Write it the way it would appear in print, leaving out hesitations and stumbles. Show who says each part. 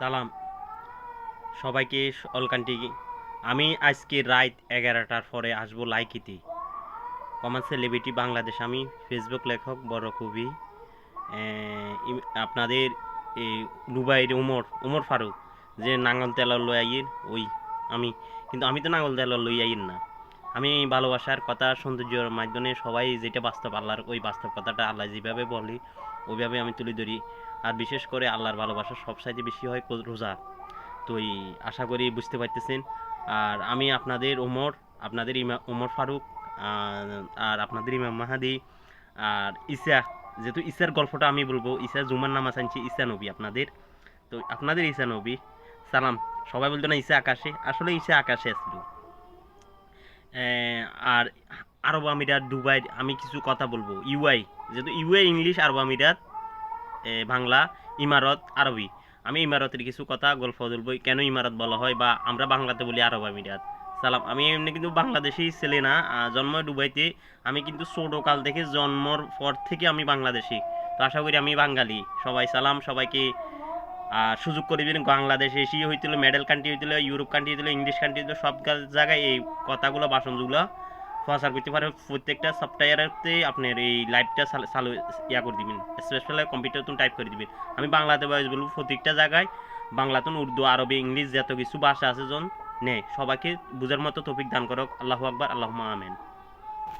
Speaker 1: সালাম সবাইকে অলকান্টি। আমি আজকে রাত 11টার পরে আসবো লাইকিতে কমন সেলিব্রিটি বাংলাদেশ। আমি ফেসবুক লেখক বড় কবি। আপনাদের এই দুবাইয়ের উমর ফারুক যে নাঙ্গল তেলা লই আইয়ের ওই আমি, কিন্তু আমি তো নাঙ্গল তেলা লই আইয়ের না। আমি ভালোবাসার কথা সৌন্দর্যের মাধ্যমে সবাই যেটা বাস্তব আল্লাহর ওই বাস্তব কথাটা আল্লাহ যেভাবে বলি ওইভাবে আমি তুলে ধরি। আর বিশেষ করে আল্লাহর ভালোবাসা সবচাইতে বেশি হয় রোজা। তো আশা করি বুঝতে পারতেছেন। আর আমি আপনাদের আপনাদের উমর ফারুক, আর আপনাদের ইমাম মাহাদি, আর ঈসা, যেহেতু ঈসার গল্পটা আমি বলবো, ঈসা জুমার নামাজ আনছি, ঈসা নবী আপনাদের। তো আপনাদের ঈসা নবী সালাম। সবাই বলতো না ঈসা আকাশে, আসলে ঈসা আকাশে আসছিল। আর আরব আমিরাত দুবাই আমি কিছু কথা বলবো। ইউআই, যেহেতু ইউআই ইংলিশ, আরব আমিরাত বাংলা, ইমারত আরবি। আমি ইমারতের কিছু কথা গল্প বলবো, কেন ইমারত বলা হয় বা আমরা বাংলাতে বলি আরব আমিরাত। সালাম। আমি এমনি কিন্তু বাংলাদেশি ছেলে না, জন্ম দুবাইতে। আমি কিন্তু ছোটকাল থেকে জন্মর পর থেকে আমি বাংলাদেশি। তো আশা করি আমি বাঙালি। সবাই সালাম, সবাইকে সুযোগ করে দিন। বাংলাদেশে এশিয়া হইছিল, মেডেল কান্ট্রি হইছিল, ইউরোপ কান্ট্রি হইছিল, ইংলিশ কান্ট্রি হইছিল, সব জায়গায় এই কথাগুলো বাসনগুলো প্রচার করতে পারে। প্রত্যেকটা সফটওয়্যারতে আপনার এই লাইভটা চালু করে দিবেন, স্পেশালি কম্পিউটার তুমি টাইপ করে দিবেন। আমি বাংলাতে বয়স বলবো প্রত্যেকটা জায়গায়, বাংলাতুন উর্দু আরবি ইংলিশ যত কিছু ভাষা আছে জন নেই, সবাইকে বুঝার মতো তৌফিক দান করক। আল্লাহু আকবার, আল্লাহুম্মা আমিন।